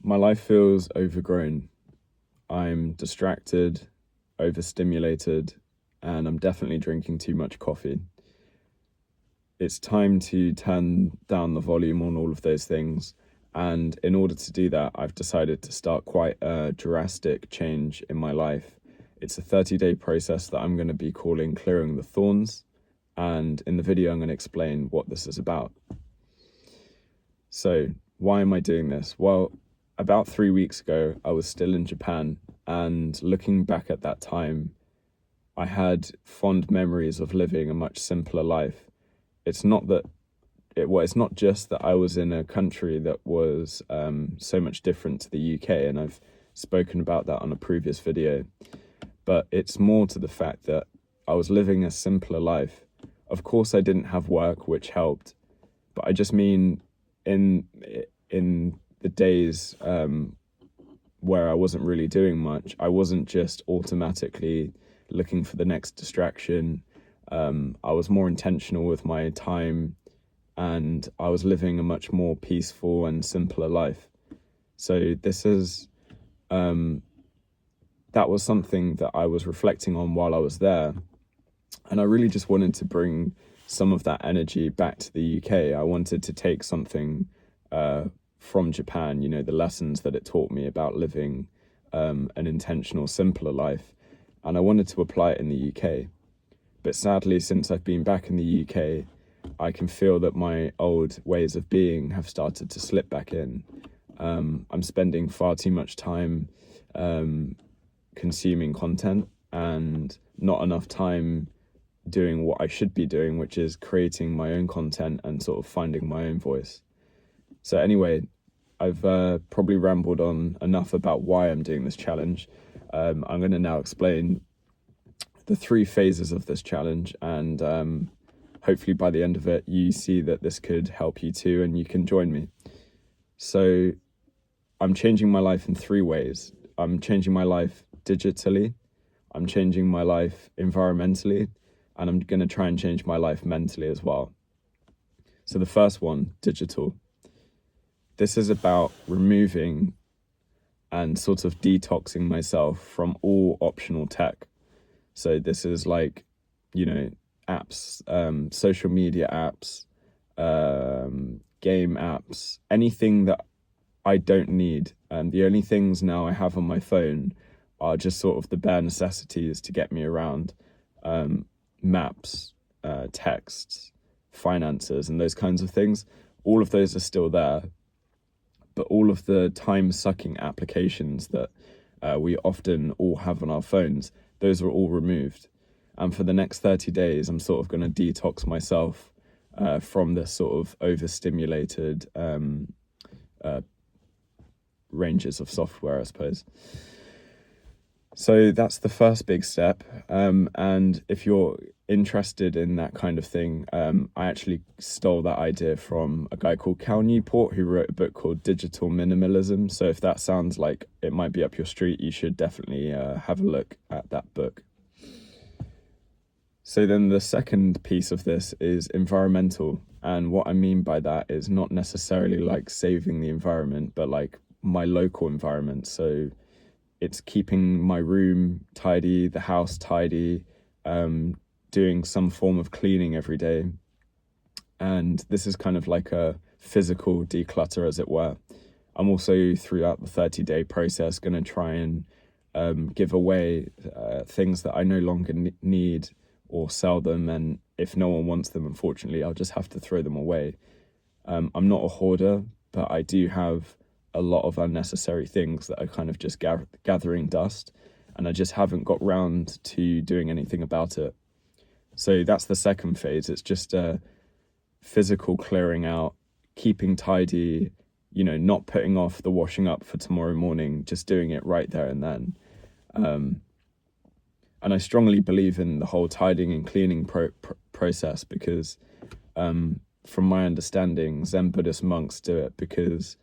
My life feels overgrown. I'm distracted, overstimulated, and I'm definitely drinking too much coffee. It's time to turn down the volume on all of those things. And in order to do that, I've decided to start quite a drastic change in my life. It's a 30-day process that I'm going to be calling Clearing the Thorns. And in the video, I'm going to explain what this is about. So why am I doing this? Well, about 3 weeks ago, I was still in Japan, and looking back at that time, I had fond memories of living a much simpler life. It's not just that I was in a country that was so much different to the UK, and I've spoken about that on a previous video, but it's more to the fact that I was living a simpler life. Of course, I didn't have work, which helped, but I just mean in the days where I wasn't really doing much, I wasn't just automatically looking for the next distraction. I was more intentional with my time, and I was living a much more peaceful and simpler life. So that was something that I was reflecting on while I was there. And I really just wanted to bring some of that energy back to the UK. I wanted to take something from Japan, the lessons that it taught me about living an intentional, simpler life. And I wanted to apply it in the UK. But sadly, since I've been back in the UK, I can feel that my old ways of being have started to slip back in. I'm spending far too much time consuming content and not enough time doing what I should be doing, which is creating my own content and sort of finding my own voice. So anyway, I've probably rambled on enough about why I'm doing this challenge. I'm going to now explain the 3 phases of this challenge, and hopefully by the end of it, you see that this could help you too, and you can join me. So I'm changing my life in 3 ways. I'm changing my life digitally, I'm changing my life environmentally, and I'm going to try and change my life mentally as well. So the first one, digital. This is about removing and sort of detoxing myself from all optional tech. So this is like, apps, social media apps, game apps, anything that I don't need. And the only things now I have on my phone are just sort of the bare necessities to get me around. Maps, texts, finances, and those kinds of things. All of those are still there, but all of the time-sucking applications that we often all have on our phones, those are all removed. And for the next 30 days, I'm sort of going to detox myself from this sort of overstimulated ranges of software, I suppose. So that's the first big step. And if you're interested in that kind of thing, I actually stole that idea from a guy called Cal Newport, who wrote a book called Digital Minimalism. So if that sounds like it might be up your street, you should definitely have a look at that book. So then the second piece of this is environmental. And what I mean by that is not necessarily like saving the environment, but like my local environment. So it's keeping my room tidy, the house tidy, doing some form of cleaning every day. And this is kind of like a physical declutter, as it were. I'm also, throughout the 30-day process, going to try and give away things that I no longer need, or sell them. And if no one wants them, unfortunately, I'll just have to throw them away. I'm not a hoarder, but I do have a lot of unnecessary things that are kind of just gathering dust, and I just haven't got round to doing anything about it. So that's the second phase. It's just a physical clearing out, keeping tidy, not putting off the washing up for tomorrow morning, just doing it right there and then. And I strongly believe in the whole tidying and cleaning process because from my understanding, Zen Buddhist monks do it because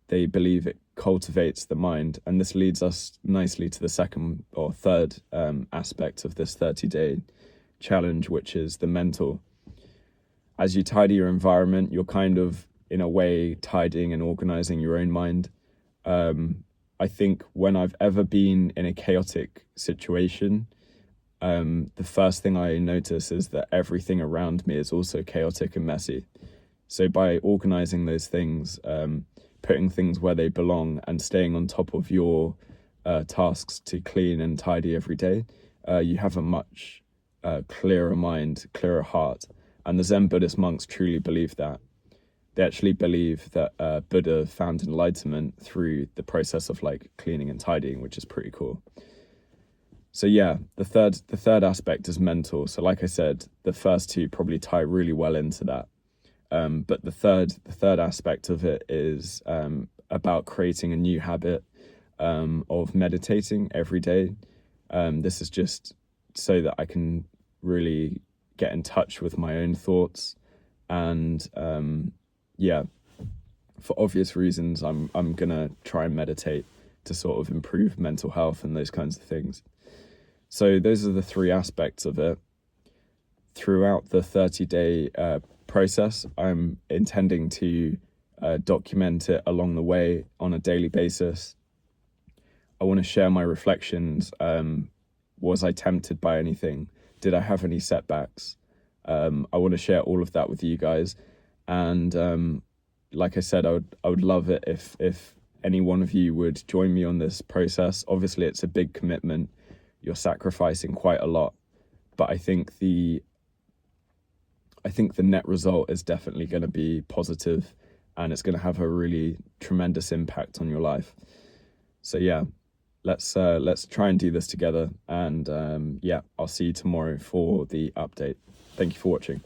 they believe it cultivates the mind. And this leads us nicely to the second or third aspect of this 30-day challenge, which is the mental. As you tidy your environment, you're kind of, in a way, tidying and organizing your own mind. I think when I've ever been in a chaotic situation, the first thing I notice is that everything around me is also chaotic and messy. So by organizing those things, putting things where they belong, and staying on top of your tasks to clean and tidy every day, you have a much clearer mind, clearer heart. And the Zen Buddhist monks truly believe that. They actually believe that Buddha found enlightenment through the process of like cleaning and tidying, which is pretty cool. So yeah, the third aspect is mental. So like I said, the first two probably tie really well into that. But the third aspect of it is about creating a new habit of meditating every day. This is just so that I can really get in touch with my own thoughts, and yeah, for obvious reasons, I'm gonna try and meditate to sort of improve mental health and those kinds of things. So those are the three aspects of it. Throughout the 30-day process, I'm intending to document it along the way on a daily basis. I want to share my reflections. Was I tempted by anything? Did I have any setbacks? I want to share all of that with you guys. And like I said, I would love it if any one of you would join me on this process. Obviously, it's a big commitment. You're sacrificing quite a lot, but I think the net result is definitely going to be positive, and it's going to have a really tremendous impact on your life. So yeah, let's try and do this together. And yeah, I'll see you tomorrow for the update. Thank you for watching.